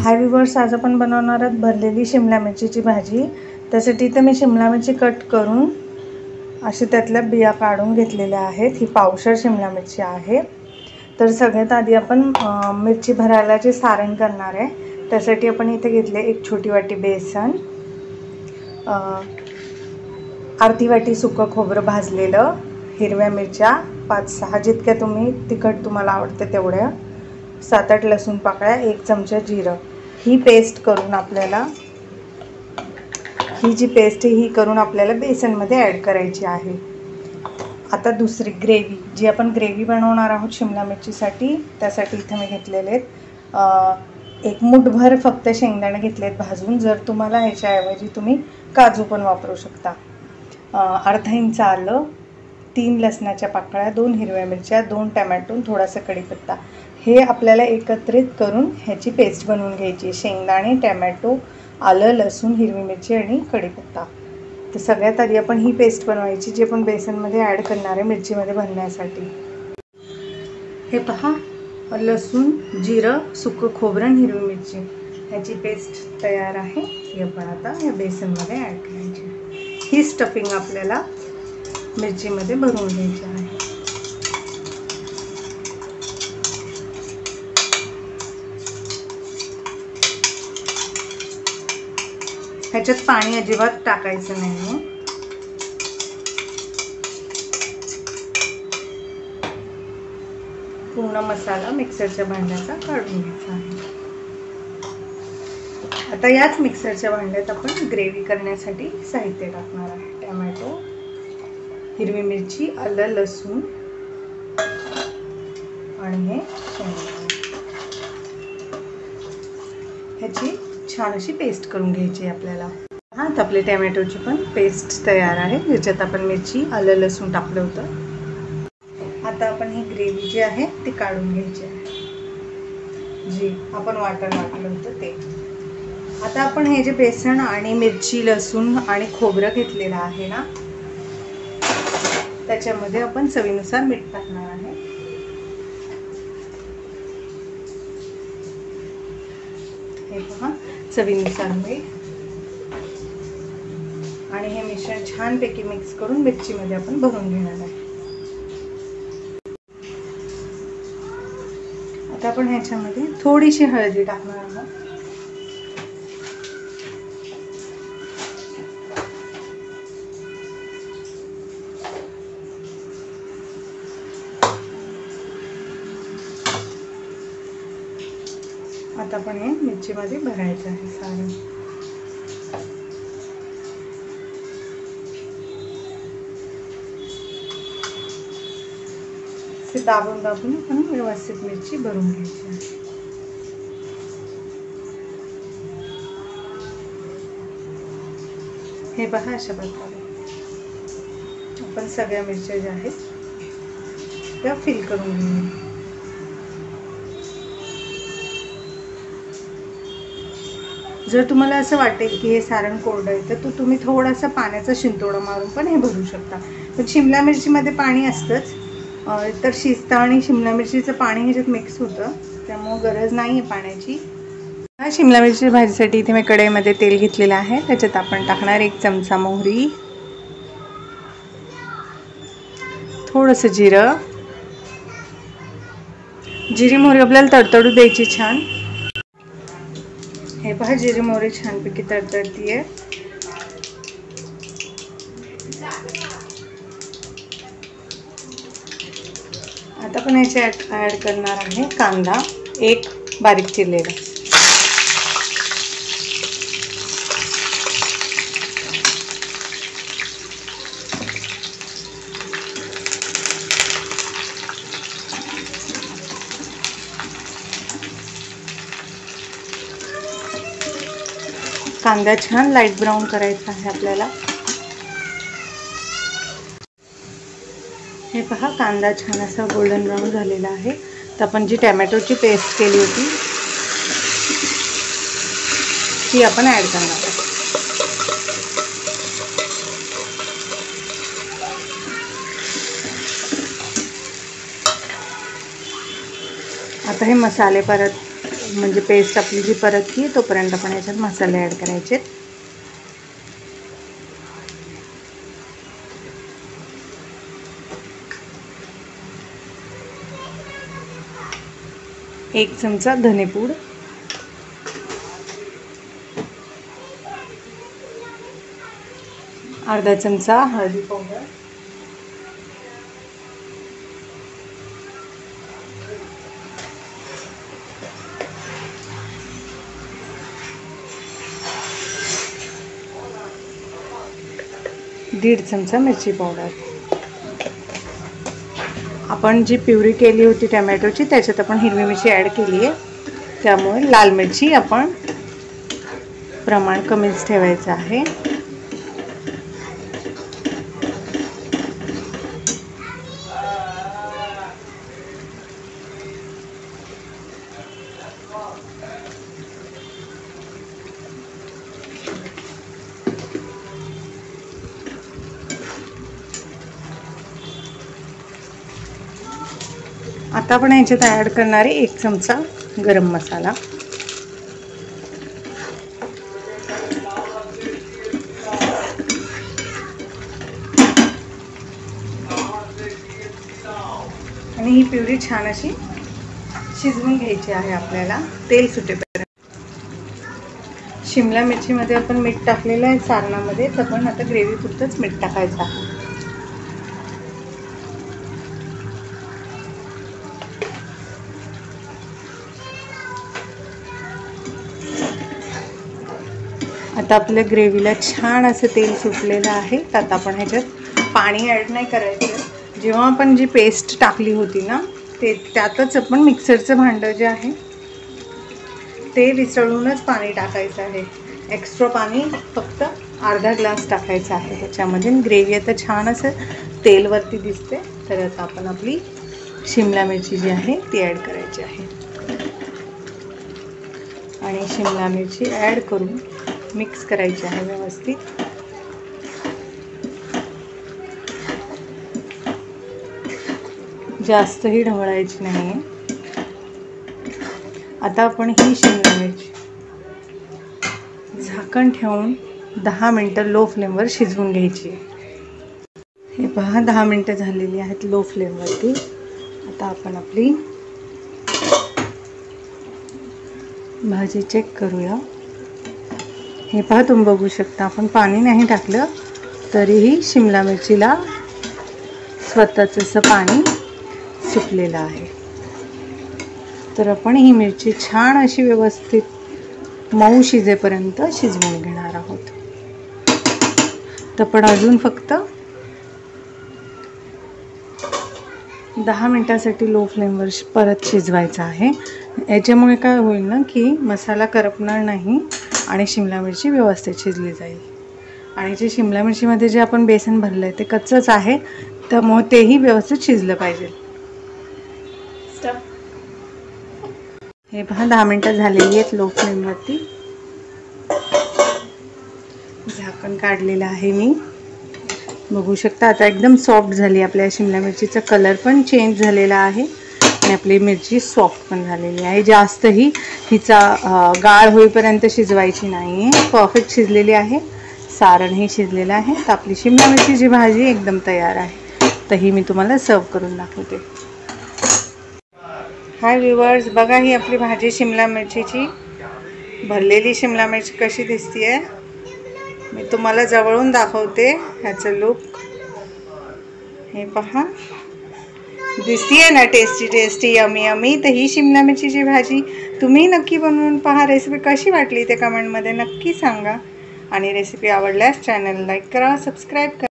हाय viewers, आज आपण बनवणार आहोत भरलेली शिमला मिरचीची भाजी। त्यासाठी इथे मी शिमला मिरची कट करून अशी त्यातल्या बिया काढून घेतलेल्या आहेत। ही पावशर शिमला मिरची आहे। तर सगळ्यात आधी आपण मिरची भरायला जे सारण करणार आहे त्यासाठी आपण इथे घेतले एक छोटी वाटी बेसन, अर्धी वाटी सुकं खोबरं भाजलेलं, हिरव्या मिरच्या 5-6 जितक्या तुम्ही तिखट तुम्हाला आवडते तेवढ्या, 7-8 लसूण पाकळ्या, 1 चमचा जिरं। ही पेस्ट करून आपल्याला जी पेस्ट ही करून आपल्याला बेसनमध्ये ॲड करायची आहे। आता दुसरी ग्रेव्ही जी आपण ग्रेव्ही बनवणार आहोत शिमला मिरचीसाठी, त्यासाठी इथे मी घेतलेले आहेत एक मुठभर फक्त शेंगदाणे घेतलेत भाजून। जर तुम्हाला ह्याच्याऐवजी तुम्ही काजू पण वापरू शकता। अर्धा इंच आलं, 3 लसणाच्या पाकळ्या, 2 हिरव्या मिरच्या, 2 टमॅटो, थोडासा कढीपत्ता। हे आपल्याला एकत्रित करून ह्याची पेस्ट बनवून घ्यायची। शेंगदाणे, टमॅटो, आलं, लसूण, हिरवी मिरची आणि कढीपत्ता। तर सगळ्यात आधी आपण ही पेस्ट बनवायची जी आपण बेसनमध्ये ॲड करणार आहे मिरचीमध्ये भरण्यासाठी। हे पहा, लसूण, जिरं, सुकं खोबरं आणि हिरवी मिरची ह्याची पेस्ट तयार आहे। ही आपण आता या बेसनमध्ये ॲड करायची। ही स्टफिंग आपल्याला मिरचीमध्ये भरून घ्यायची आहे। ह्याच्यात पाणी अजिबात टाकायचं नाही। पूर्ण मसाला मिक्सरच्या भांड्याचा काढून घ्यायचा आहे। आता याच मिक्सरच्या भांड्यात आपण ग्रेव्ही करण्यासाठी साहित्य टाकणार आहे। टोमॅटो, हिरवी मिरची, आलं, लसूण आणि हे शेंगदाणे। ह्याची छान अशी पेस्ट करून घ्यायची आपल्याला। आता आपले टोमॅटोची पण पेस्ट तयार आहे, ज्याच्यात आपण मिरची, आलं, लसूण टाकलं होतं। आता आपण ही ग्रेव्ही जी आहे ती काढून घ्यायची आहे, जी आपण वाटण टाकलं होतं ते। आता आपण हे जे बेसन आणि मिरची, लसूण आणि खोबरं घेतलेलं आहे ना, त्याच्यामध्ये आपण चवीनुसार मीठ टाकणार आहे। हे पहा, चवीनुसार मीठ आणि हे मिश्रण छानपैकी मिक्स करून मिरचीमध्ये आपण भरून घेणार आहे। आता आपण ह्याच्यामध्ये थोडीशी हळदी टाकणार आहोत। आता आपण हे मिरचीमध्ये भरायचं आहे सारण। दाबून दाबून आपण व्यवस्थित मिरची भरून घ्यायची आहे। हे पहा, अशा प्रकारे आपण सगळ्या मिरच्या ज्या आहेत त्या फिल करून घेऊया। जर तुम्हाला असं वाटेल की हे सारण कोरडं आहे तर तुम्ही थोडासा पाण्याचा शिंतोडा मारून पण हे भरू शकता। पण शिमला मिरचीमध्ये पाणी असतंच, तर शिजतं आणि शिमला मिरचीचं पाणी ह्याच्यात मिक्स होतं, त्यामुळे गरज नाही आहे पाण्याची। शिमला मिरची भाजीसाठी इथे मी कढईमध्ये तेल घेतलेलं आहे। त्याच्यात आपण टाकणार 1 चमचा मोहरी, थोडंसं जिरं। जिरी मोहरी आपल्याला तडतडू द्यायची छान। हे पहा, जिरी मोहरी छानपैकी तडतडतीये। आता आपण ह्याच्यात ॲड करणार आहे कांदा, 1 बारीक चिरलेला। कांदा छान लाईट ब्राऊन करायचा आहे आपल्याला। हे पहा, कांदा छान असा गोल्डन ब्राऊन झालेला आहे। तर आपण जी टोमॅटोची पेस्ट केली होती ती आपण ॲड करणार आहोत। आता हे मसाले परत म्हणजे पेस्ट आपली जी परतली तोपर्यंत आपण याच्यात मसाले ॲड करायचे. एक चमचा धनेपूड, अर्धा चमचा हळदी पावडर, दीड चमचा मिरची पावडर. आपण जी प्युरी केली होती टमॅटोची त्याच्यात आपण हिरवी मिरची ॲड केली आहे, त्यामुळे लाल मिरची आपण प्रमाण कमीच ठेवायचं आहे. आता आपण ह्याच्यात ॲड करणारे 1 चमचा गरम मसाला, आणि ही प्युरी छान अशी शिजवून घ्यायची आहे आपल्याला तेल सुटेपर्यंत. शिमला मिरचीमध्ये आपण मीठ टाकलेलं आहे सारणामध्ये, तर पण आता ग्रेव्ही पुरतंच मीठ टाकायचं आहे. आता आपल्या ग्रेव्हीला छान असं तेल सुटलेलं आहे. तर आता आपण ह्याच्यात पाणी ॲड नाही करायचं. जेव्हा आपण जी पेस्ट टाकली होती ना त्यातच आपण मिक्सरचं भांडं जे आहे ते विसळूनच पाणी टाकायचं आहे. एक्स्ट्रा पाणी फक्त अर्धा ग्लास टाकायचं आहे त्याच्यामध्ये. ग्रेव्ही आता छान असं तेलवरती दिसते. तर आता आपण आपली शिमला मिरची जी आहे ती ॲड करायची आहे, आणि शिमला मिरची ॲड करून मिक्स करायची आहे व्यवस्थित. जास्तही ढवळायची नाही. आता आपण ही शिमला मिरची झाकण ठेवून 10 मिनटं लो फ्लेमवर शिजवून घ्यायची. हे पहा 10 मिनटं झालेली आहेत लो फ्लेमवरती. आता आपण आपली भाजी चेक करूया. हे पहा, तुम्ही बघू शकता आपण पाणी नाही टाकलं तरीही शिमला मिरचीला स्वतःच असं पाणी सुटलेलं आहे. तर आपण ही मिरची छान अशी व्यवस्थित मऊ शिजेपर्यंत शिजवून घेणार आहोत. तर पण अजून फक्त 10 मिनटासाठी लो फ्लेमवर परत शिजवायचं आहे. याच्यामुळे काय होईल ना की मसाला करपणार नाही आणि शिमला मिरची व्यवस्थित शिजली जाईल. आणि जे शिमला मिरचीमध्ये जे आपण बेसन भरलं आहे ते कच्चंच आहे, त्यामुळे तेही व्यवस्थित शिजलं पाहिजे. हे पहा 10 मिनटं झालेली आहेत लो फ्लेमवरती. झाकण काढलेलं आहे मी, बघू शकता. आता एकदम सॉफ्ट झाली आपल्या शिमला मिरचीचा कलर पण चेंज झालेला आहे आणि आपली मिरची सॉफ्ट पण झालेली आहे. जास्तही हिचा गाळ होईपर्यंत शिजवायची नाही आहे, परफेक्ट शिजलेली आहे. सारणही शिजलेलं आहे. तर आपली शिमला मिरचीची भाजी एकदम तयार आहे. तर ही मी तुम्हाला सर्व करून दाखवते. हाय व्ह्यूअर्स, बघा ही आपली भाजी शिमला मिरचीची, भरलेली शिमला मिरची कशी दिसते. मी तुम्हाला जवळून दाखवते ह्याचं लुक. हे पहा, दिसतीये ना टेस्टी टेस्टी यमी यमी. तर ही शिमला मिरचीची भाजी तुम्ही नक्की बनवून पहा. रेसिपी कशी वाटली ते कमेंटमध्ये नक्की सांगा. आणि रेसिपी आवडल्यास चॅनल लाईक करा, सबस्क्राईब करा.